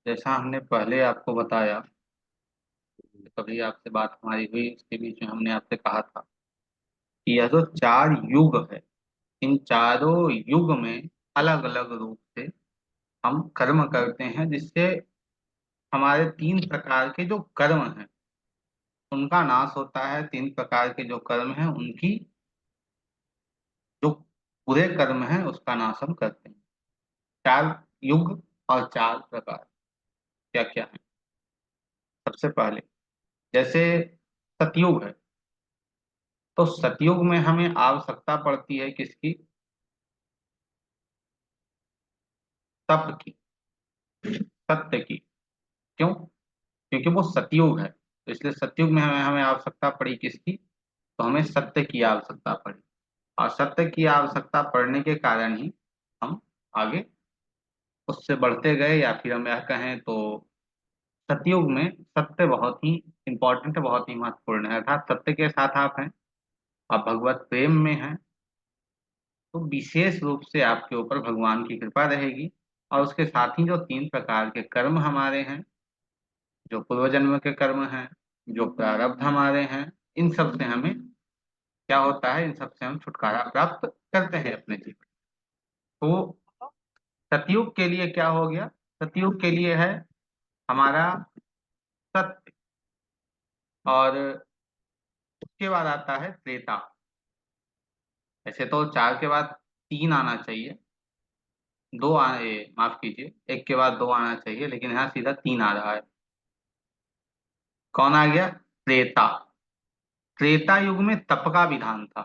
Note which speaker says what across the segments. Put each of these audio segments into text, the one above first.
Speaker 1: जैसा हमने पहले आपको बताया, कभी आपसे बात हमारी हुई उसके बीच में हमने आपसे कहा था कि यह जो चार युग है, इन चारों युग में अलग अलग रूप से हम कर्म करते हैं, जिससे हमारे तीन प्रकार के जो कर्म हैं उनका नाश होता है। तीन प्रकार के जो कर्म हैं उनकी जो बुरे कर्म हैं उसका नाश हम करते हैं। चार युग और चार प्रकार क्या क्या है? सबसे पहले जैसे सतयुग है, तो सतयुग में हमें आवश्यकता पड़ती है किसकी? तप की, सत्य की। क्यों? क्योंकि वो सतयुग है, तो इसलिए सतयुग में हमें हमें आवश्यकता पड़ी किसकी? तो हमें सत्य की आवश्यकता पड़ी, और सत्य की आवश्यकता पड़ने के कारण ही हम आगे उससे बढ़ते गए, या फिर हम यह कहें तो सतयुग में सत्य बहुत ही इंपॉर्टेंट है, बहुत ही महत्वपूर्ण है। अर्थात सत्य के साथ आप हैं, आप भगवत प्रेम में हैं, तो विशेष रूप से आपके ऊपर भगवान की कृपा रहेगी। और उसके साथ ही जो तीन प्रकार के कर्म हमारे हैं, जो पूर्व जन्म के कर्म हैं, जो प्रारब्ध हमारे हैं, इन सब से हमें क्या होता है? इन सब से हम छुटकारा प्राप्त करते हैं अपने जीवन। तो सतयुग के लिए क्या हो गया? सतयुग के लिए है हमारा सत्य, और उसके बाद आता है त्रेता। ऐसे तो चार के बाद तीन आना चाहिए, माफ कीजिए, एक के बाद दो आना चाहिए, लेकिन यहाँ सीधा तीन आ रहा है। कौन आ गया? त्रेता। त्रेता युग में तप का विधान था,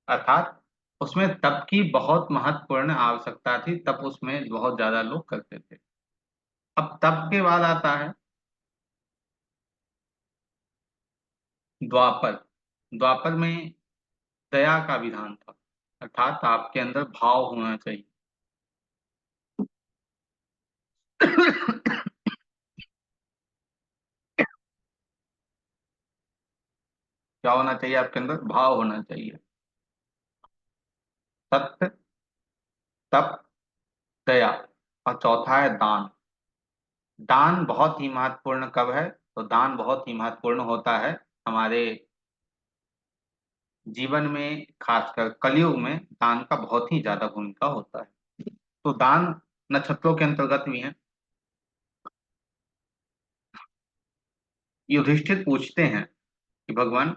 Speaker 1: अर्थात उसमें तप की बहुत महत्वपूर्ण आवश्यकता थी, तप उसमें बहुत ज्यादा लोग करते थे। अब तप के बाद आता है द्वापर। द्वापर में दया का विधान था, अर्थात आपके अंदर भाव होना चाहिए। क्या होना चाहिए? आपके अंदर भाव होना चाहिए। सत्य, तप, दया, और चौथा है दान। दान बहुत ही महत्वपूर्ण कब है? तो दान बहुत ही महत्वपूर्ण होता है हमारे जीवन में, खासकर कलयुग में दान का बहुत ही ज्यादा भूमिका होता है। तो दान नक्षत्रों के अंतर्गत भी है। युधिष्ठिर पूछते हैं कि भगवान,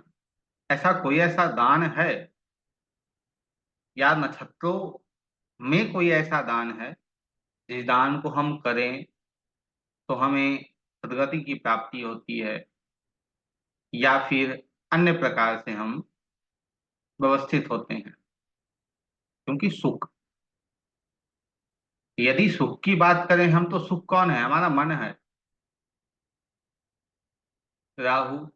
Speaker 1: ऐसा कोई ऐसा दान है, या नक्षत्रों में कोई ऐसा दान है जिस दान को हम करें तो हमें सदगति की प्राप्ति होती है, या फिर अन्य प्रकार से हम व्यवस्थित होते हैं? क्योंकि सुख, यदि सुख की बात करें हम, तो सुख कौन है? हमारा मन है। राहु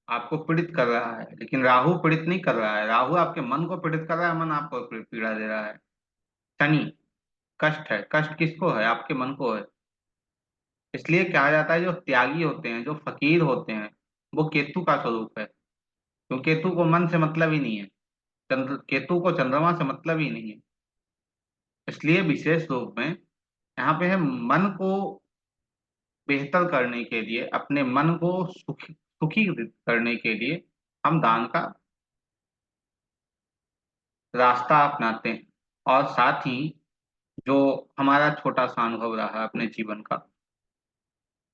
Speaker 1: आपको पीड़ित कर रहा है, लेकिन राहु पीड़ित नहीं कर रहा है, राहु आपके मन को पीड़ित कर रहा है, मन आपको पीड़ा दे रहा है। शनि कष्ट है, कष्ट किसको है? आपके मन को है। इसलिए कहा जाता है जो त्यागी होते हैं, जो फकीर होते हैं, वो केतु का स्वरूप है। क्योंकि केतु को मन से मतलब ही नहीं है, चंद्र केतु को चंद्रमा से मतलब ही नहीं है। इसलिए विशेष रूप में यहाँ पे है, मन को बेहतर करने के लिए, अपने मन को सुखी सुखी करने के लिए हम दान का रास्ता अपनाते हैं। और साथ ही जो हमारा छोटा सा अनुभव रहा है अपने जीवन का,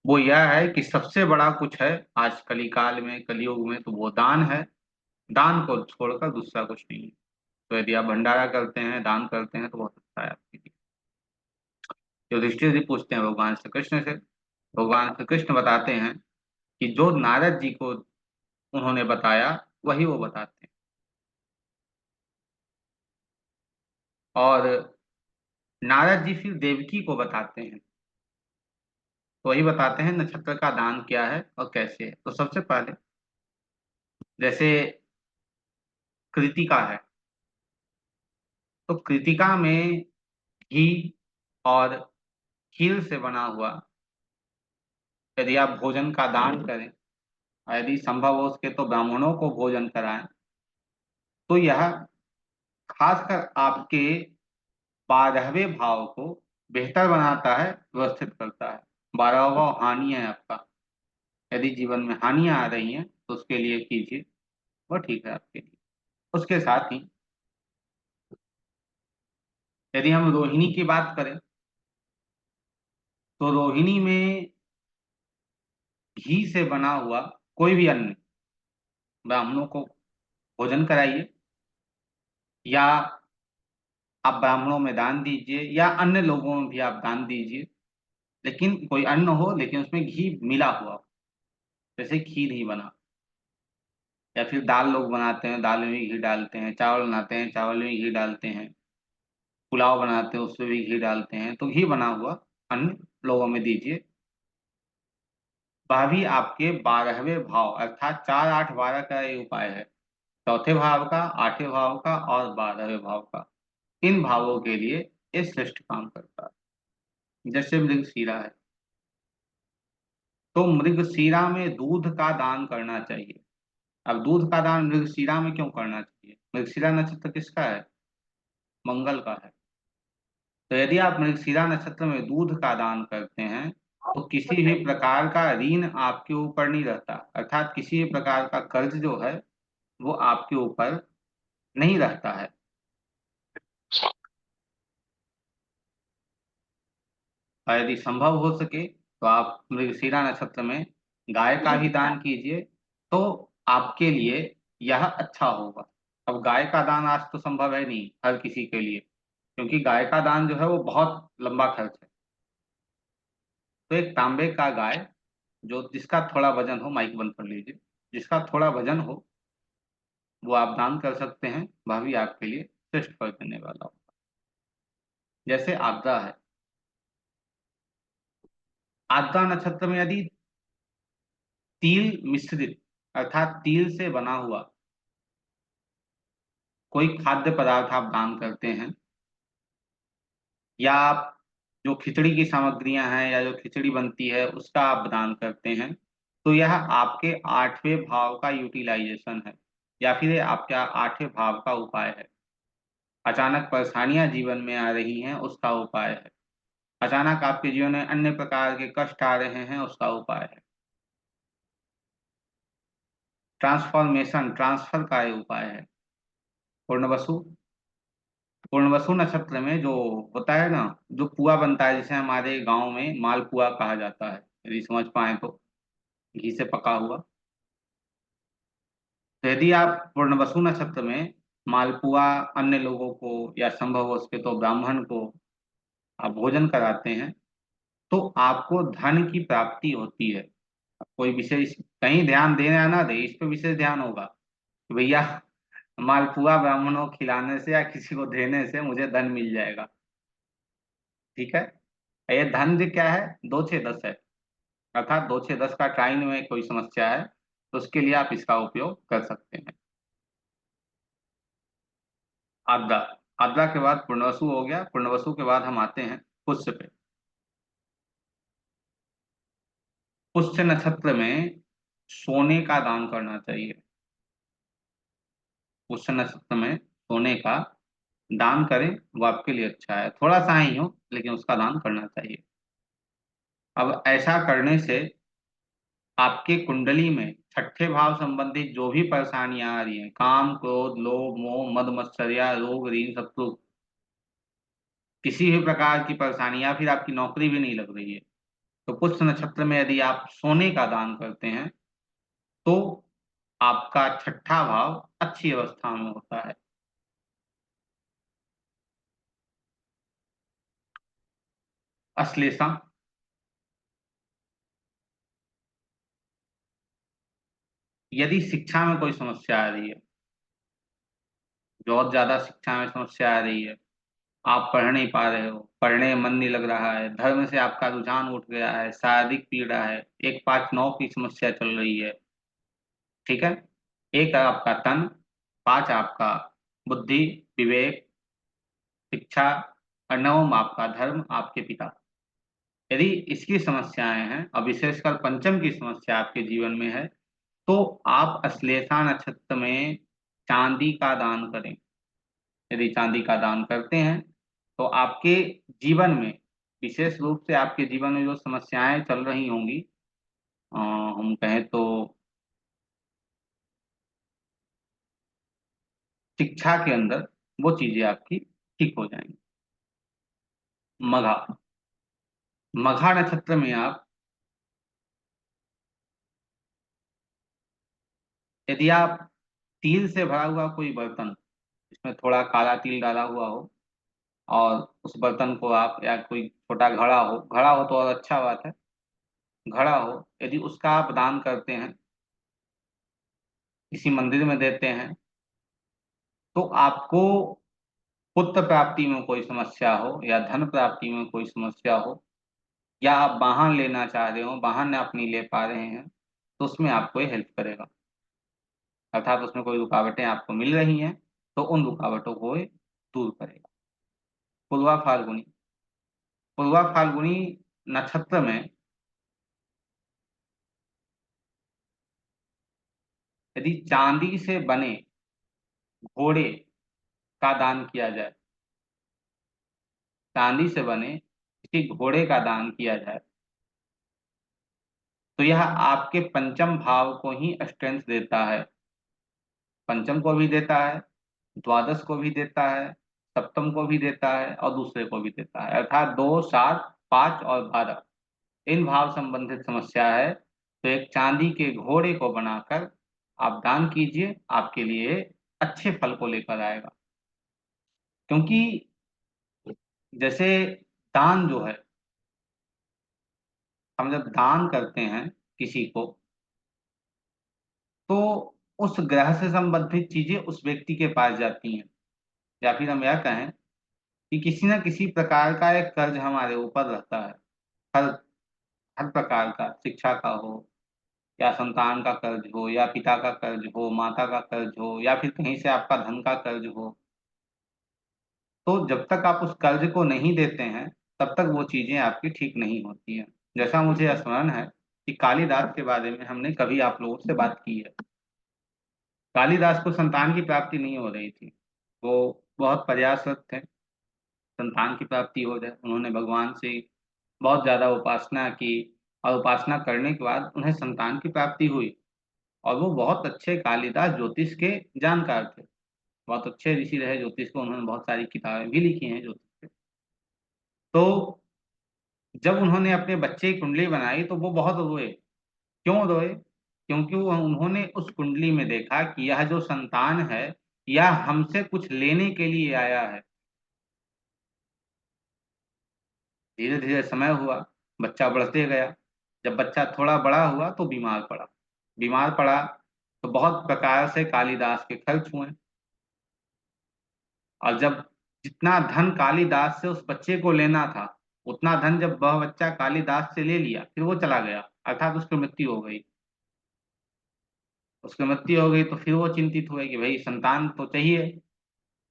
Speaker 1: वो यह है कि सबसे बड़ा कुछ है आज कलिकाल में, कलयुग में, तो वो दान है। दान को छोड़कर दूसरा कुछ नहीं है। तो यदि आप भंडारा करते हैं, दान करते हैं, तो बहुत अच्छा है आपके लिए। युधिष्ठिर जी पूछते हैं भगवान श्री कृष्ण से। भगवान श्री कृष्ण बताते हैं कि जो नारद जी को उन्होंने बताया वही वो बताते हैं। और नारद जी फिर देवकी को बताते हैं, तो वही बताते हैं नक्षत्र का दान क्या है और कैसे है। तो सबसे पहले जैसे कृतिका है, तो कृतिका में घी और खीर से बना हुआ यदि आप भोजन का दान करें, और यदि संभव हो सके तो ब्राह्मणों को भोजन कराएं, तो यह खासकर आपके 12वें भाव को बेहतर बनाता है, व्यवस्थित करता है। 12वां भाव हानि है आपका। यदि जीवन में हानियां आ रही हैं तो उसके लिए कीजिए, वो ठीक है आपके लिए। उसके साथ ही यदि हम रोहिणी की बात करें तो रोहिणी में घी से बना हुआ कोई भी अन्न ब्राह्मणों को भोजन कराइए, या आप ब्राह्मणों में दान दीजिए, या अन्य लोगों में भी आप दान दीजिए, लेकिन कोई अन्न हो लेकिन उसमें घी मिला हुआ हो। जैसे खीर ही बना, या फिर दाल लोग बनाते हैं, दाल में भी घी डालते हैं, चावल बनाते हैं, चावल में घी डालते हैं, पुलाव बनाते हैं उसमें भी घी डालते हैं, तो घी बना हुआ अन्न लोगों में दीजिए। वह भी आपके 12वें भाव अर्थात 4, 8, 12 का ये उपाय है। चौथे भाव का, 8वें भाव का और 12वें भाव का, इन भावों के लिए ये श्रेष्ठ काम करता है। जैसे मृगशिरा है, तो मृगशिरा में दूध का दान करना चाहिए। अब दूध का दान मृगशिरा में क्यों करना चाहिए? मृगशिरा नक्षत्र किसका है? मंगल का है। तो यदि आप मृगशिरा नक्षत्र में दूध का दान करते हैं तो किसी भी प्रकार का ऋण आपके ऊपर नहीं रहता, अर्थात किसी भी प्रकार का कर्ज जो है वो आपके ऊपर नहीं रहता है। और यदि संभव हो सके तो आप मृगशिरा नक्षत्र में गाय का भी दान कीजिए, तो आपके लिए यह अच्छा होगा। अब गाय का दान आज तो संभव है नहीं हर किसी के लिए, क्योंकि गाय का दान जो है वो बहुत लंबा खर्च है। तो एक तांबे का गाय, जो जिसका थोड़ा वजन हो, माइक बंद कर लीजिए, जिसका थोड़ा वजन हो वो आप दान कर सकते हैं, वह भी आपके लिए श्रेष्ठ फल देने वाला हो। जैसे आद्रा है, आद्रा नक्षत्र में यदि तिल मिश्रित अर्थात तिल से बना हुआ कोई खाद्य पदार्थ आप दान करते हैं, या आप जो खिचड़ी की सामग्रियां हैं या जो खिचड़ी बनती है उसका आप दान करते हैं, तो यह आपके 8वें भाव का यूटिलाइजेशन है, या फिर ये आपका 8वें भाव का उपाय है। अचानक परेशानियां जीवन में आ रही हैं उसका उपाय है, अचानक आपके जीवन में अन्य प्रकार के कष्ट आ रहे हैं उसका उपाय है। ट्रांसफॉर्मेशन ट्रांसफर का ये उपाय है। पूर्णवसु, पूर्णवसु नक्षत्र में जो होता है ना, जो पुआ बनता है जिसे हमारे गांव में मालपुआ कहा जाता है, यदि समझ पाए तो, घी से पका हुआ। तो यदि आप पूर्णवसु नक्षत्र में मालपुआ अन्य लोगों को या संभव हो सके तो ब्राह्मण को आप भोजन कराते हैं, तो आपको धन की प्राप्ति होती है। कोई विशेष कहीं ध्यान देना ना दे, इस पे विशेष ध्यान होगा कि भैया मालपुआ ब्राह्मणों को खिलाने से या किसी को देने से मुझे धन मिल जाएगा। ठीक है, ये धन जो क्या है, 2, 6, 10 है, अर्थात 2, 6, 10 का टाइम में कोई समस्या है तो उसके लिए आप इसका उपयोग कर सकते हैं। आद्रा, आद्रा के बाद पूर्णवसु हो गया, पूर्णवसु के बाद हम आते हैं पुष्य पे। पुष्य नक्षत्र में सोने का दान करना चाहिए। पुष्य नक्षत्र में सोने का दान करें, वो आपके लिए अच्छा है, थोड़ा सा ही हो लेकिन उसका दान करना चाहिए। अब ऐसा करने से आपके कुंडली में 6ठे भाव संबंधित जो भी परेशानियां आ रही हैं, काम क्रोध लोभ मोह मद मत्सर्या रोग ऋण शत्रु, किसी भी प्रकार की परेशानी, या फिर आपकी नौकरी भी नहीं लग रही है, तो पुष्य नक्षत्र में यदि आप सोने का दान करते हैं तो आपका 6ठा भाव अच्छी अवस्था में होता है। अश्लेषा, यदि शिक्षा में कोई समस्या आ रही है, बहुत ज्यादा शिक्षा में समस्या आ रही है, आप पढ़ नहीं पा रहे हो, पढ़ने में मन नहीं लग रहा है, धर्म से आपका रुझान उठ गया है, शारीरिक पीड़ा है, 1, 5, 9 की समस्या चल रही है, ठीक है, एक आपका तन, 5 आपका बुद्धि विवेक शिक्षा, और 9 आपका धर्म आपके पिता, यदि इसकी समस्याएं हैं और विशेषकर पंचम की समस्या आपके जीवन में है, तो आप अश्लेषा नक्षत्र में चांदी का दान करें। यदि चांदी का दान करते हैं तो आपके जीवन में विशेष रूप से आपके जीवन में जो समस्याएं चल रही होंगी, हम कहें तो शिक्षा के अंदर, वो चीजें आपकी ठीक हो जाएंगी। मघा, मघा नक्षत्र में आप, यदि आप तिल से भरा हुआ कोई बर्तन, जिसमें थोड़ा काला तिल डाला हुआ हो, और उस बर्तन को आप, या कोई छोटा घड़ा हो तो और अच्छा बात है, घड़ा हो, यदि उसका आप दान करते हैं, किसी मंदिर में देते हैं, तो आपको पुत्र प्राप्ति में कोई समस्या हो, या धन प्राप्ति में कोई समस्या हो, या आप वाहन लेना चाह रहे हो, वाहन आप नहीं ले पा रहे हैं, तो उसमें आपको ये हेल्प करेगा। अर्थात उसमें कोई रुकावटें आपको मिल रही हैं, तो उन रुकावटों को ये दूर करेगा। पूर्वा फाल्गुनी, पूर्वा फाल्गुनी नक्षत्र में यदि चांदी से बने घोड़े का दान किया जाए, चांदी से बने किसी घोड़े का दान किया जाए, तो यह आपके पंचम भाव को ही स्ट्रेंथ देता है। पंचम को भी देता है, द्वादश को भी देता है, सप्तम को भी देता है, और दूसरे को भी देता है। अर्थात 2, 7, 5 और 12, इन भाव संबंधित समस्या है तो एक चांदी के घोड़े को बनाकर आप दान कीजिए, आपके लिए अच्छे फल को लेकर आएगा। क्योंकि जैसे दान जो है, हम जब दान करते हैं किसी को, तो उस ग्रह से संबंधित चीजें उस व्यक्ति के पास जाती हैं। या फिर हम यह कहें कि किसी न किसी प्रकार का एक कर्ज हमारे ऊपर रहता है। हर हर प्रकार का, शिक्षा का हो, या संतान का कर्ज हो, या पिता का कर्ज हो, माता का कर्ज हो, या फिर कहीं से आपका धन का कर्ज हो, तो जब तक आप उस कर्ज को नहीं देते हैं, तब तक वो चीजें आपकी ठीक नहीं होती हैं। जैसा मुझे स्मरण है कि कालिदास के बारे में हमने कभी आप लोगों से बात की है। कालिदास को संतान की प्राप्ति नहीं हो रही थी। वो बहुत प्रयासरत थे, संतान की प्राप्ति हो जाए। उन्होंने भगवान से बहुत ज्यादा उपासना की, और उपासना करने के बाद उन्हें संतान की प्राप्ति हुई। और वो बहुत अच्छे कालिदास ज्योतिष के जानकार थे, बहुत अच्छे ऋषि रहे ज्योतिष को, उन्होंने बहुत सारी किताबें भी लिखी हैं ज्योतिष पे। तो जब उन्होंने अपने बच्चे की कुंडली बनाई तो वो बहुत रोए। क्यों रोए? क्योंकि वो उन्होंने उस कुंडली में देखा कि यह जो संतान है, यह हमसे कुछ लेने के लिए आया है। धीरे धीरे समय हुआ, बच्चा बढ़ते गया। जब बच्चा थोड़ा बड़ा हुआ तो बीमार पड़ा। बीमार पड़ा तो बहुत प्रकार से कालिदास के खर्च हुए। और जब जितना धन कालिदास से उस बच्चे को लेना था, उतना धन जब वह बच्चा कालिदास से ले लिया, फिर वो चला गया, अर्थात उसकी मृत्यु हो गई। उसकी मृत्यु हो गई तो फिर वो चिंतित हुए कि भाई संतान तो चाहिए।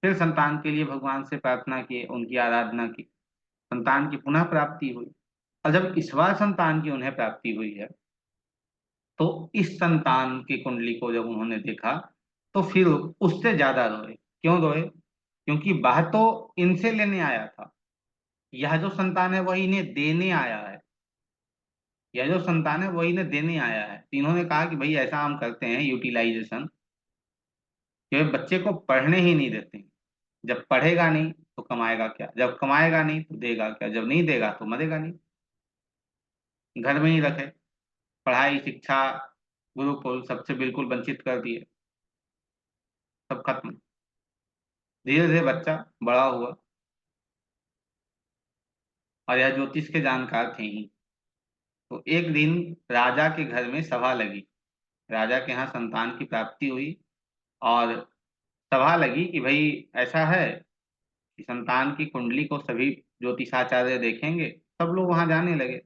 Speaker 1: फिर संतान के लिए भगवान से प्रार्थना की, उनकी आराधना की, संतान की पुनः प्राप्ति हुई। और जब इस बार संतान की उन्हें प्राप्ति हुई है, तो इस संतान की कुंडली को जब उन्होंने देखा, तो फिर उससे ज्यादा रोए। क्यों रोए? क्योंकि वह तो इनसे लेने आया था, यह जो संतान है वही इन्हें देने आया है। यह जो संतान है वही इन्हें देने आया है। तो इन्होंने कहा कि भाई ऐसा हम करते हैं यूटिलाइजेशन, कि बच्चे को पढ़ने ही नहीं देते हैं। जब पढ़ेगा नहीं तो कमाएगा क्या, जब कमाएगा नहीं तो देगा क्या, जब नहीं देगा तो मरेगा नहीं। घर में ही रखे, पढ़ाई शिक्षा गुरुकुल सबसे बिल्कुल वंचित कर दिए, सब खत्म। धीरे धीरे बच्चा बड़ा हुआ, और यह ज्योतिष के जानकार थे ही। तो एक दिन राजा के घर में सभा लगी, राजा के यहाँ संतान की प्राप्ति हुई, और सभा लगी कि भाई ऐसा है कि संतान की कुंडली को सभी ज्योतिषाचार्य देखेंगे। सब लोग वहां जाने लगे।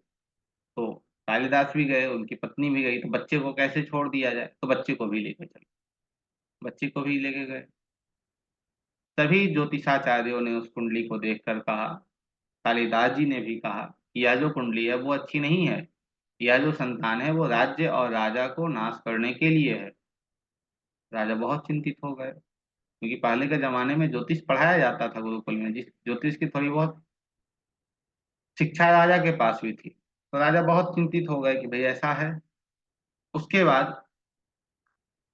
Speaker 1: तो कालिदास भी गए, उनकी पत्नी भी गई। तो बच्चे को कैसे छोड़ दिया जाए, तो बच्चे को भी लेके चले, बच्चे को भी लेके गए। सभी ज्योतिषाचार्यों ने उस कुंडली को देखकर कहा, कालिदास जी ने भी कहा कि यह जो कुंडली है वो अच्छी नहीं है। यह जो संतान है वो राज्य और राजा को नाश करने के लिए है। राजा बहुत चिंतित हो गए, क्योंकि पहले के जमाने में ज्योतिष पढ़ाया जाता था गुरुकुल में, जिस ज्योतिष की थोड़ी बहुत शिक्षा राजा के पास भी थी, तो राजा बहुत चिंतित हो गए कि भाई ऐसा है। उसके बाद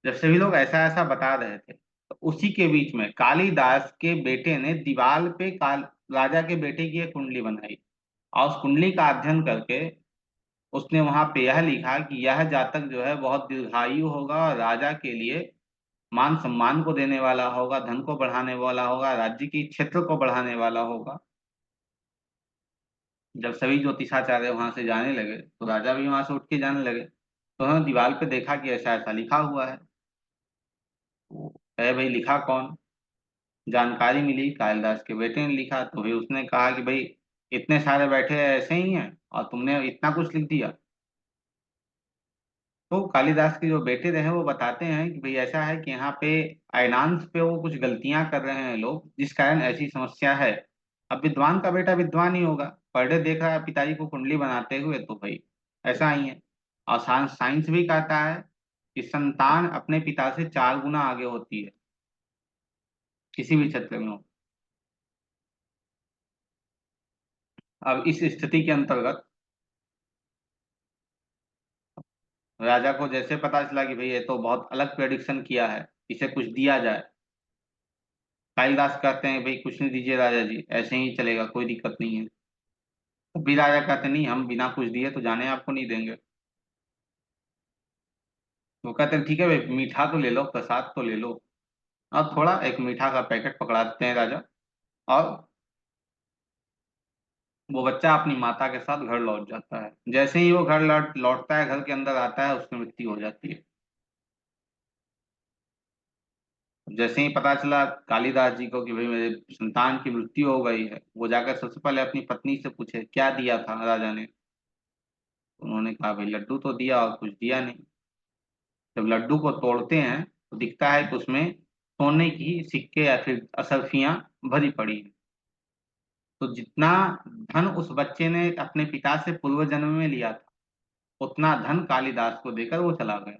Speaker 1: जब सभी लोग ऐसा ऐसा बता रहे थे, तो उसी के बीच में कालिदास के बेटे ने दीवार पे काल राजा के बेटे की एक कुंडली बनाई, और उस कुंडली का अध्ययन करके उसने वहां पे यह लिखा कि यह जातक जो है बहुत दीर्घायु होगा, और राजा के लिए मान सम्मान को देने वाला होगा, धन को बढ़ाने वाला होगा, राज्य की क्षेत्र को बढ़ाने वाला होगा। जब सभी ज्योतिषाचार्य वहां से जाने लगे, तो राजा भी वहां से उठ के जाने लगे, तो उन्होंने दीवार पे देखा कि ऐसा ऐसा लिखा हुआ है। तो है भाई, लिखा कौन? जानकारी मिली कालिदास के बेटे ने लिखा, तो फिर उसने कहा कि भाई इतने सारे बैठे ऐसे ही हैं और तुमने इतना कुछ लिख दिया। तो कालिदास के जो बेटे रहे वो बताते हैं कि भाई ऐसा है कि यहाँ पे अयनांश पे वो कुछ गलतियां कर रहे हैं लोग, जिस कारण ऐसी समस्या है। अब विद्वान का बेटा विद्वान ही होगा, पर डे देख रहा है पिताजी को कुंडली बनाते हुए, तो भाई ऐसा ही है। और साइंस साइंस भी कहता है कि संतान अपने पिता से 4 गुना आगे होती है, किसी भी क्षेत्र में हो। अब इस स्थिति के अंतर्गत राजा को जैसे पता चला कि भाई ये तो बहुत अलग प्रेडिक्शन किया है, इसे कुछ दिया जाए। कालिदास कहते हैं भाई कुछ नहीं दीजिए राजा जी, ऐसे ही चलेगा, कोई दिक्कत नहीं है। तो भी राजा कहते नहीं, हम बिना कुछ दिए तो जाने आपको नहीं देंगे। वो कहते हैं ठीक है भाई, मीठा तो ले लो, प्रसाद तो ले लो। और थोड़ा एक मीठा का पैकेट पकड़ा देते हैं राजा, और वो बच्चा अपनी माता के साथ घर लौट जाता है। जैसे ही वो घर लौटता है, घर के अंदर आता है, उसकी मृत्यु हो जाती है। जैसे ही पता चला कालिदास जी को कि भाई मेरे संतान की मृत्यु हो गई है, वो जाकर सबसे पहले अपनी पत्नी से पूछे क्या दिया था राजा ने। उन्होंने कहा भाई लड्डू तो दिया और कुछ दिया नहीं। जब लड्डू को तोड़ते हैं, तो दिखता है कि उसमें सोने की सिक्के या फिर असरफियां भरी पड़ी हैं। तो जितना धन उस बच्चे ने अपने पिता से पूर्व जन्म में लिया था, उतना धन कालिदास को देकर वो चला गया।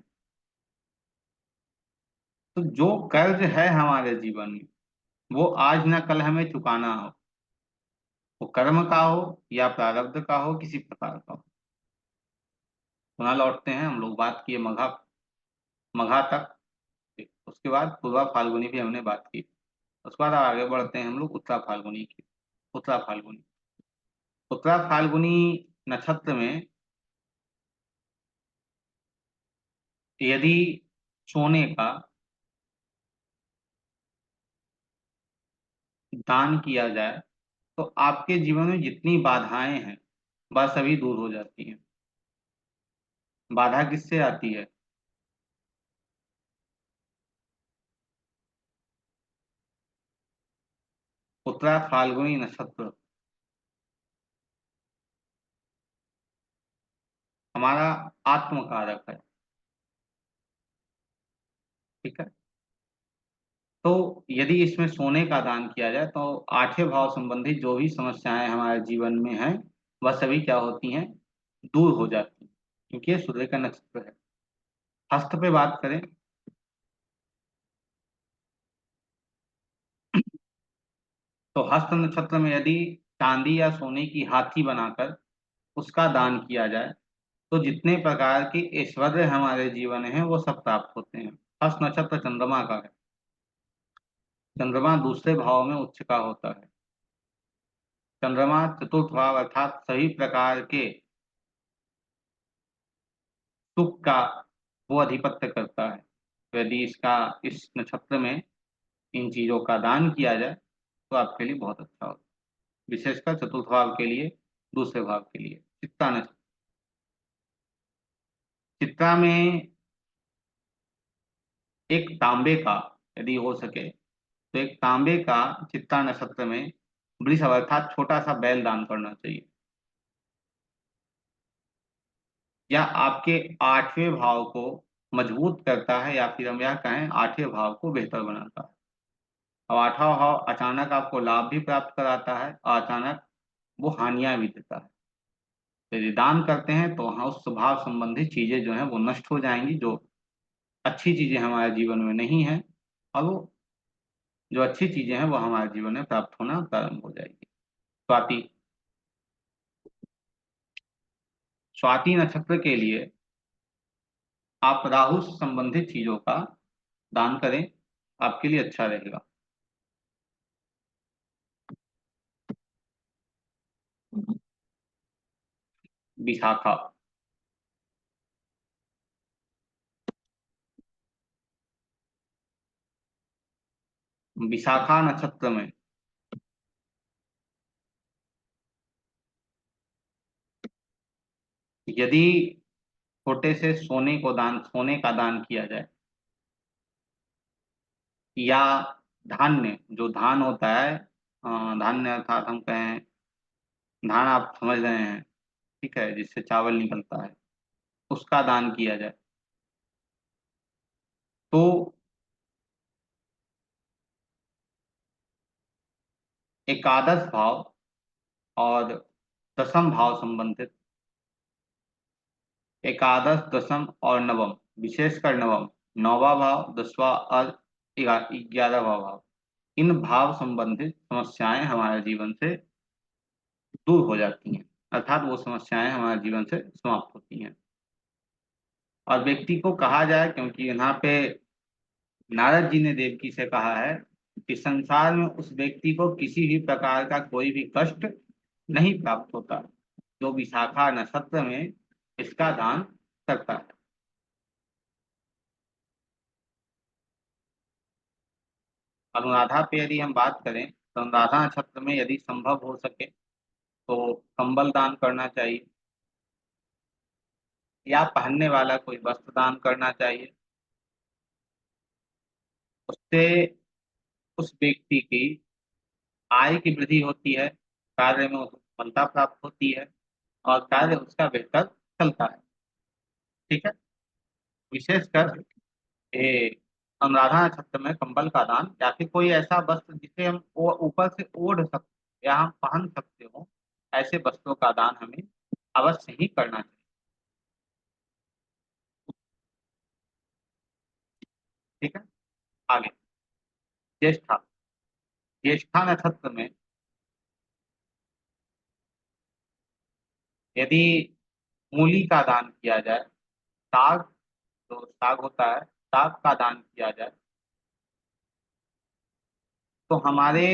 Speaker 1: तो जो कर्ज है हमारे जीवन में, वो आज ना कल हमें चुकाना हो, वो कर्म का हो या प्रारब्ध का हो, किसी प्रकार का हो। पुनः लौटते हैं, हम लोग बात किए मघा, मघा तक। उसके बाद पूर्वा फाल्गुनी भी हमने बात की। उसके बाद आगे बढ़ते हैं हम लोग उत्तरा फाल्गुनी की। उत्तरा फाल्गुनी, उत्तरा फाल्गुनी नक्षत्र में यदि सोने का दान किया जाए, तो आपके जीवन में जितनी बाधाएं हैं वह सभी दूर हो जाती हैं। बाधा किससे आती है? उत्तरा फाल्गुनी नक्षत्र हमारा आत्म कारक है। ठीक है। तो यदि इसमें सोने का दान किया जाए, तो 8वें भाव संबंधी जो भी समस्याएं हमारे जीवन में हैं, वह सभी क्या होती हैं? दूर हो जाती हैं, क्योंकि ये सूर्य का नक्षत्र है। हस्त पे बात करें, तो हस्त नक्षत्र में यदि चांदी या सोने की हाथी बनाकर उसका दान किया जाए, तो जितने प्रकार के ऐश्वर्य हमारे जीवन है वो सब प्राप्त होते हैं। हस्त नक्षत्र चंद्रमा का है। चंद्रमा दूसरे भाव में उच्च का होता है। चंद्रमा चतुर्थ भाव अर्थात सभी प्रकार के सुख का वो अधिपत्य करता है। तो यदि इसका इस नक्षत्र में इन चीजों का दान किया जाए, तो आपके लिए बहुत अच्छा होगा। विशेषकर चतुर्थ भाव के लिए, दूसरे भाव के लिए। चित्ता नक्षत्र, चित्ता में एक तांबे का, यदि हो सके तो एक तांबे का चित्ता नक्षत्र में वृषभ अर्थात छोटा सा बैल दान करना चाहिए। या आपके 8वें भाव को मजबूत करता है, या फिर हम यह कहें 8वें भाव को बेहतर बनाता है। अब 8वां भाव अचानक आपको लाभ भी प्राप्त कराता है, और अचानक वो हानियां भी देता है। तो यदि दान करते हैं, तो हाँ, उस स्वभाव संबंधी चीजें जो है वो नष्ट हो जाएंगी, जो अच्छी चीजें हमारे जीवन में नहीं है, और वो जो अच्छी चीजें हैं वो हमारे जीवन में प्राप्त होना प्रारंभ हो जाएगी। स्वाति। स्वाति नक्षत्र के लिए आप राहु से संबंधित चीजों का दान करें, आपके लिए अच्छा रहेगा। विशाखा। विशाखा नक्षत्र में यदि छोटे से सोने का दान किया जाए, या धान्य, जो धान होता है, धान्य अर्थात हम कहें, धान आप समझ रहे हैं, ठीक है, जिससे चावल निकलता है, उसका दान किया जाए तो एकादश भाव और दसम भाव संबंधित, एकादश, दसम और नवम, विशेषकर नवम, नौवा भाव, दसवां और 11वां भाव, इन भाव संबंधित समस्याएं हमारे जीवन से दूर हो जाती हैं, अर्थात वो समस्याएं हमारे जीवन से समाप्त होती हैं। और व्यक्ति को कहा जाए, क्योंकि यहाँ पे नारद जी ने देवकी से कहा है कि संसार में उस व्यक्ति को किसी भी प्रकार का कोई भी कष्ट नहीं प्राप्त होता जो विशाखा नक्षत्र में इसका दान करता है। अनुराधा पे यदि हम बात करें तो अनुराधा नक्षत्र में यदि संभव हो सके तो कंबल दान करना चाहिए, या पहनने वाला कोई वस्त्र दान करना चाहिए। उससे उस व्यक्ति की आय की वृद्धि होती है, कार्य में उसको सफलता प्राप्त होती है और कार्य उसका बेहतर चलता है। ठीक है। विशेषकर ये अनुराधा नक्षत्र में कंबल का दान, या फिर कोई ऐसा वस्त्र जिसे हम ऊपर से ओढ़ सकते या हम पहन सकते हो, ऐसे वस्त्रों का दान हमें अवश्य ही करना चाहिए। ठीक है। आगे, ज्येष्ठा। ज्येष्ठा नक्षत्र में यदि मूली का दान किया जाए, साग, जो साग होता है, साग का दान किया जाए तो हमारे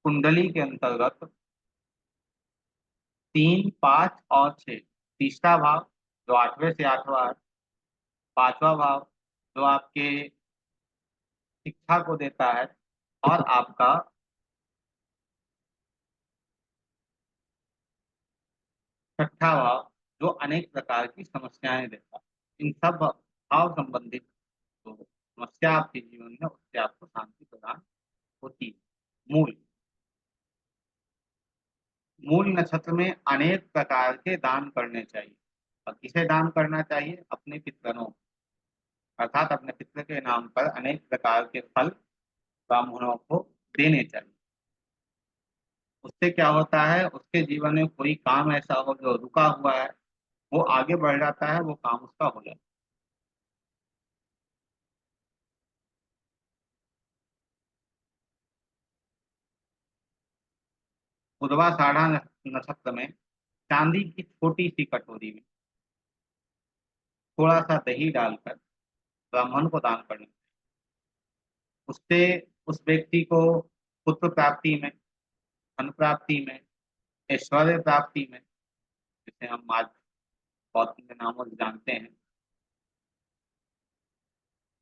Speaker 1: कुंडली के अंतर्गत 3, 5 और 6, तीसरा भाव जो 8वें से 8वां है, 5वां भाव जो आपके शिक्षा को देता है, और आपका 6ठा भाव जो अनेक प्रकार की समस्याएं देता है, इन सब भाव संबंधित जो समस्या आपके जीवन में, उससे आपको शांति प्रदान होती है। मूल, मूल नक्षत्र में अनेक प्रकार के दान करने चाहिए। और किसे दान करना चाहिए? अपने पितरों, अर्थात अपने पितृ के नाम पर अनेक प्रकार के फल ब्राह्मणों को देने चाहिए। उससे क्या होता है, उसके जीवन में कोई काम ऐसा हो जो रुका हुआ है, वो आगे बढ़ जाता है, वो काम उसका हो जाता है। उर्वा साढ़ा नक्षत्र में चांदी की छोटी सी कटोरी में थोड़ा सा दही डालकर ब्राह्मण को दान करना। उससे उस व्यक्ति को पुत्र प्राप्ति में, धन प्राप्ति में, ऐश्वर्य प्राप्ति में, जिसे हम आज गौतम के नामों से जानते हैं,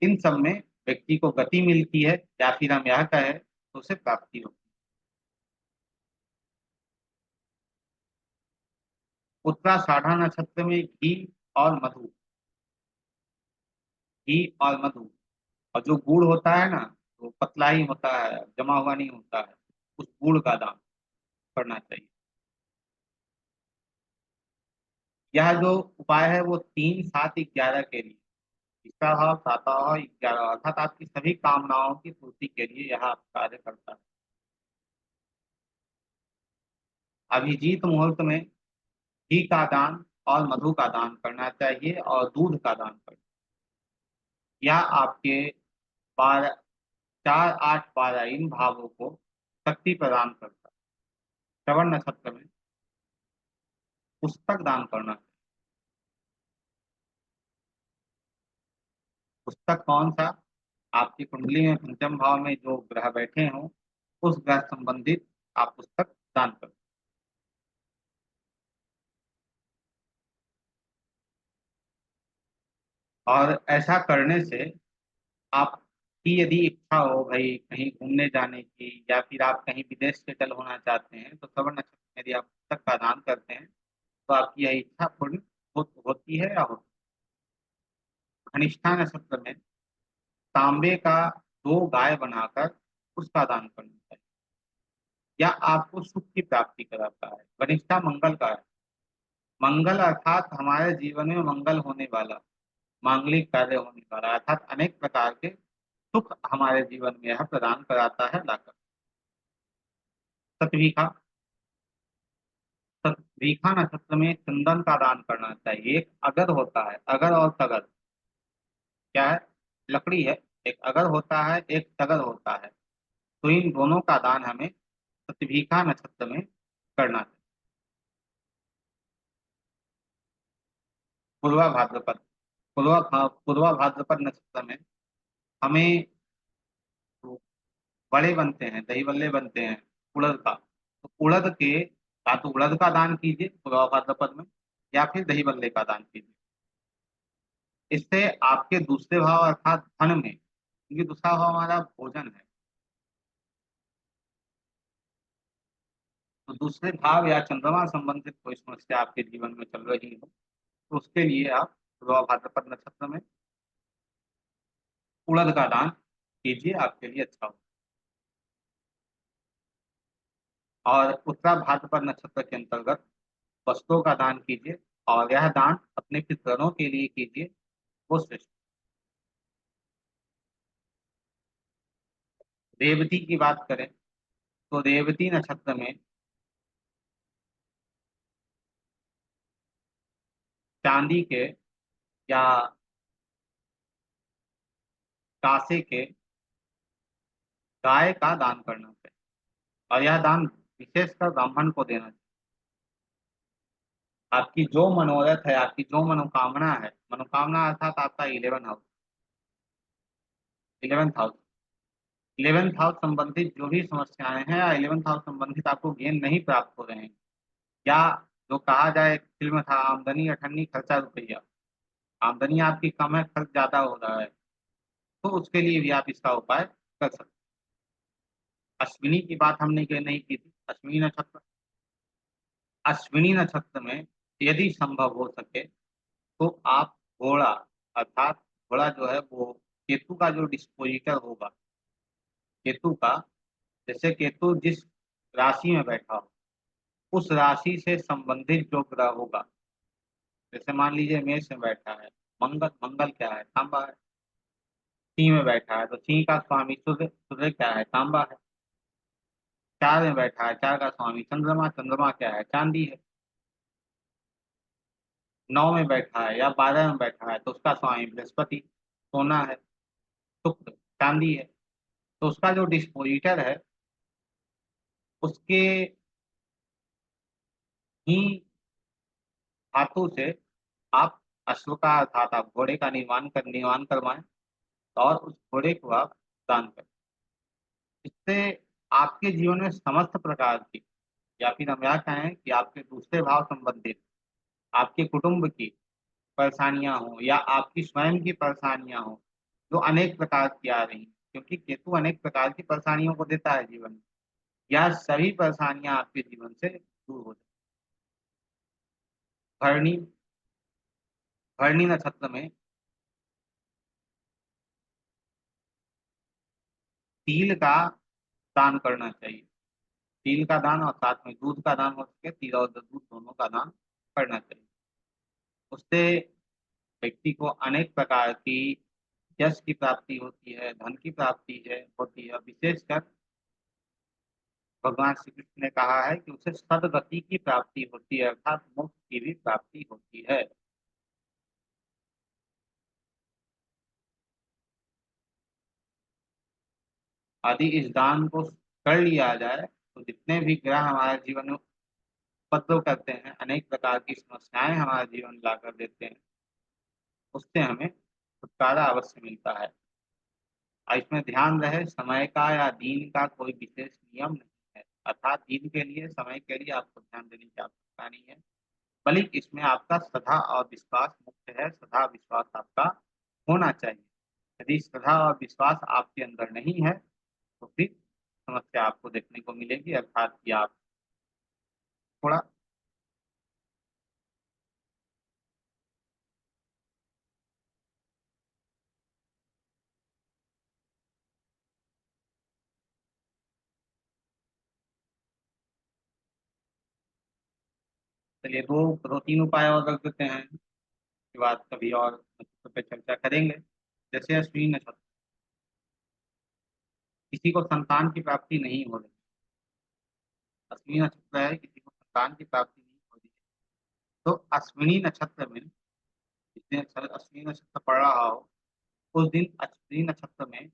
Speaker 1: इन सब में व्यक्ति को गति मिलती है, या फिर हम यह कहें तो उसे प्राप्ति होती है। उत्तराषाढ़ा नक्षत्र में घी और मधु, घी और मधु, और जो गुड़ होता है ना, वो पतला ही होता है, जमा हुआ नहीं होता है, उस गुड़ का दान करना चाहिए। यह जो उपाय है वो 3, 7, 11 के लिए, इसका भाव 7 और 11, अर्थात आपकी सभी कामनाओं की पूर्ति के लिए यह आप कार्य करता है। अभिजीत मुहूर्त में घी का दान और मधु का दान करना चाहिए, और दूध का दान करना। यह आपके 12, 4, 8, 12 इन भावों को शक्ति प्रदान करता है। श्रवण नक्षत्र में पुस्तक दान करना। पुस्तक कौन सा? आपकी कुंडली में पंचम भाव में जो ग्रह बैठे हों, उस ग्रह संबंधित आप पुस्तक दान करें। और ऐसा करने से आपकी यदि इच्छा हो भाई कहीं घूमने जाने की, या फिर आप कहीं विदेश सेटल होना चाहते हैं, तो श्रवण नक्षत्र में यदि आप पुस्तक का दान करते हैं तो आपकी यह इच्छा पूर्ण होती है या होती है। धनिष्ठा नक्षत्र में तांबे का दो गाय बनाकर उसका दान करना चाहिए, या आपको सुख की प्राप्ति कराता है। वरिष्ठा मंगल का है। मंगल अर्थात हमारे जीवन में मंगल होने वाला, मांगलिक कार्य होने वाला, अर्थात अनेक प्रकार के सुख हमारे जीवन में यह प्रदान कराता है लाकर। सतवीखा। सतवीखा नक्षत्र में चंदन का दान करना चाहिए। एक अगर होता है, अगर और तगर क्या है? लकड़ी है। एक अगर होता है, एक तगर होता है, तो इन दोनों का दान हमें सतवीखा नक्षत्र में करना चाहिए। पूर्वा भाद्रपद। पूर्वा भाद्रपद नक्षत्र में हमें बड़े बनते हैं, दही बल्ले बनते हैं उड़द का, तो उड़द के या तो उड़द का दान कीजिए पूर्वा भाद्रपद में, या फिर दही बल्ले का दान कीजिए। इससे आपके दूसरे भाव अर्थात धन में, क्योंकि दूसरा भाव हमारा भोजन है, तो दूसरे भाव या चंद्रमा संबंधित कोई समस्या आपके जीवन में चल रही हो, तो उसके लिए आप पूर्वा भाद्रपद नक्षत्र में उड़द का दान कीजिए, आपके लिए अच्छा हो। और उत्तरा भाद्रपद नक्षत्र के अंतर्गत वस्त्रों का दान कीजिए, और यह दान अपने पितरों के लिए कीजिए, वो श्रेष्ठ। रेवती की बात करें तो रेवती नक्षत्र में चांदी के या कांसे के गाय का दान करना चाहिए, और यह दान विशेषकर ब्राह्मण को देना चाहिए। आपकी जो मनोरथ है, आपकी जो मनोकामना है, मनोकामना अर्थात आपका 11th हाउस, 11th हाउस संबंधित जो भी समस्याएं हैं, या 11th हाउस संबंधित आपको गेन नहीं प्राप्त हो रहे हैं, या जो कहा जाए, एक फिल्म था आमदनी अठन्नी खर्चा रुपया, आमदनी आपकी कम है, खर्च ज्यादा हो रहा है, तो उसके लिए भी आप इसका उपाय कर सकते हैं। अश्विनी की बात हमने नहीं की थी। अश्विनी नक्षत्र, अश्विनी नक्षत्र में यदि संभव हो सके तो आप घोड़ा, अर्थात घोड़ा जो है वो केतु का जो डिस्पोजिटर होगा, केतु का, जैसे केतु जिस राशि में बैठा हो, उस राशि से संबंधित जो ग्रह होगा, जैसे मान लीजिए मेष में बैठा है मंगल, मंगल क्या है? तांबा है। सिंह में बैठा है तो सिंह का स्वामी सूर्य, सूर्य क्या है? तांबा है। चार में बैठा है, चार का स्वामी चंद्रमा, चंद्रमा क्या है? चांदी है। नौ में बैठा है या 12 में बैठा है तो उसका स्वामी बृहस्पति, सोना है। शुक्र, चांदी है। तो उसका जो डिस्पोजिटर है, उसके ही धातु से आप अश्व का, अर्थात आप घोड़े का निर्माण करवाएं, और उस घोड़े को आप दान करें। इससे आपके जीवन में समस्त प्रकार की, या फिर हम यह कहें कि आपके दूसरे भाव संबंधित आपके कुटुंब की परेशानियां हो, या आपकी स्वयं की परेशानियां हो, जो अनेक प्रकार की आ रही हैं, क्योंकि केतु अनेक प्रकार की परेशानियों को देता है जीवन में, यह सभी परेशानियां आपके जीवन से दूर हो जाए। भरणी, भरणी नक्षत्र में तिल का दान करना चाहिए। तिल का दान, और साथ में दूध का दान हो सके, तिल और दूध दोनों का दान करना चाहिए। उससे व्यक्ति को अनेक प्रकार की यश की प्राप्ति होती है, धन की प्राप्ति है होती है। विशेषकर भगवान श्री कृष्ण ने कहा है कि उसे सदगति की प्राप्ति होती है, अर्थात मोक्ष की भी प्राप्ति होती है। यदि इस दान को कर लिया जाए तो जितने भी ग्रह हमारे जीवन में उपद्रव करते हैं, अनेक प्रकार की समस्याएं हमारे जीवन में लाकर देते हैं, उससे हमें छुटकारा अवश्य मिलता है। और इसमें ध्यान रहे, समय का या दिन का कोई विशेष नियम नहीं है, अर्थात दिन के लिए, समय के लिए आपको ध्यान देने की आवश्यकता नहीं है, बल्कि इसमें आपका श्रद्धा और विश्वास मुख्य है। श्रद्धा विश्वास आपका होना चाहिए। यदि श्रद्धा और विश्वास आपके अंदर नहीं है तो फिर समस्या आपको देखने को मिलेगी, अर्थात कि आप थोड़ा। चलिए दो दो तीन उपाय और रख देते हैं, उसके बाद कभी और नक्षत्र पे चर्चा करेंगे। जैसे अश्विनी नक्षत्र, किसी को संतान की प्राप्ति नहीं हो रही, अश्विनी नक्षत्र है, किसी को संतान की प्राप्ति नहीं हो रही, तो अश्विनी नक्षत्र में, जिस दिन अश्विनी नक्षत्र पड़ रहा हो उस दिन अश्विनी नक्षत्र में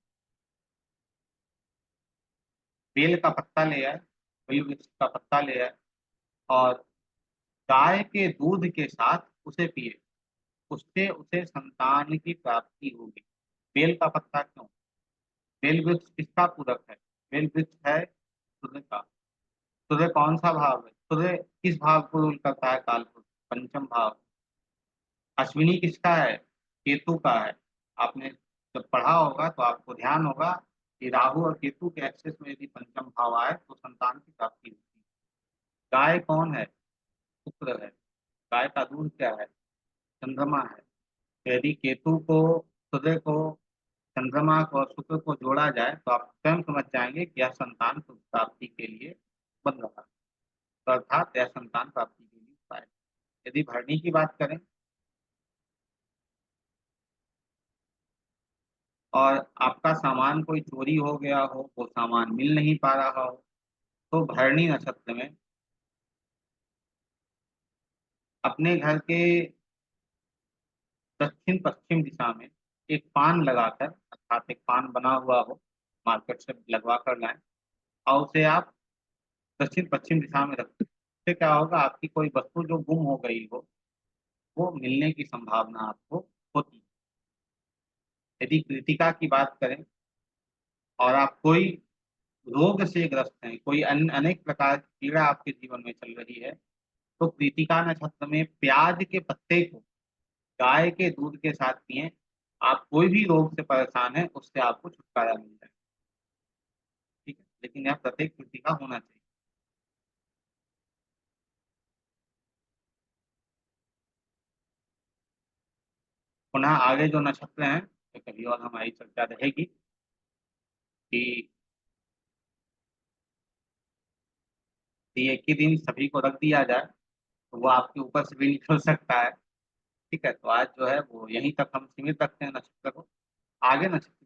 Speaker 1: बेल का पत्ता ले आए, बेल वृक्ष का पत्ता ले आए और गाय के दूध के साथ उसे पिए, उससे उसे संतान की प्राप्ति होगी। बेल का पत्ता क्यों? बेल वृक्ष किसका पूरक है? बेल वृक्ष है सूर्य का। सूर्य कौन सा भाव है? सूर्य किस भाव को रूल करता है? कालपुरुष, पंचम भाव। अश्विनी किसका है? केतु का है। आपने जब पढ़ा होगा तो आपको ध्यान होगा कि राहु और केतु के एक्सेस में यदि पंचम भाव आए तो संतान की प्राप्ति होती है। गाय कौन है? शुक्र है। गाय का दूध क्या है? चंद्रमा है। तो यदि केतु को, सूर्य को, चंद्रमा को और शुक्र को जोड़ा जाए तो आप स्वयं समझ जाएंगे कि यह संतान प्राप्ति के लिए बन रहा है। तो अर्थात यह संतान प्राप्ति के लिए उपाय। यदि भरणी की बात करें और आपका सामान कोई चोरी हो गया हो, वो सामान मिल नहीं पा रहा हो, तो भरणी नक्षत्र में अपने घर के दक्षिण पश्चिम दिशा में एक पान लगाकर, अर्थात एक पान बना हुआ हो, मार्केट से लगवा कर लाएं और उसे आप दक्षिण पश्चिम दिशा में रखें। इससे क्या होगा, आपकी कोई वस्तु जो गुम हो गई हो वो मिलने की संभावना आपको होती है। यदि कृतिका की बात करें और आप कोई रोग से ग्रस्त हैं, कोई अन्य अनेक प्रकार की पीड़ा आपके जीवन में चल रही है, तो कृतिका नक्षत्र में प्याज के पत्ते को गाय के दूध के साथ पिए, आप कोई भी रोग से परेशान है उससे आपको छुटकारा मिल जाए। ठीक है, लेकिन यह प्रत्येक कृतिका होना चाहिए। पुनः आगे जो नक्षत्र हैं तो कभी और हमारी चर्चा रहेगी कि एक ही दिन सभी को रख दिया जाए तो वो आपके ऊपर से भी निकल सकता है। ठीक है, तो आज जो है वो यहीं तक हम सीमित रखते हैं नक्षत्र को। आगे नक्षत्र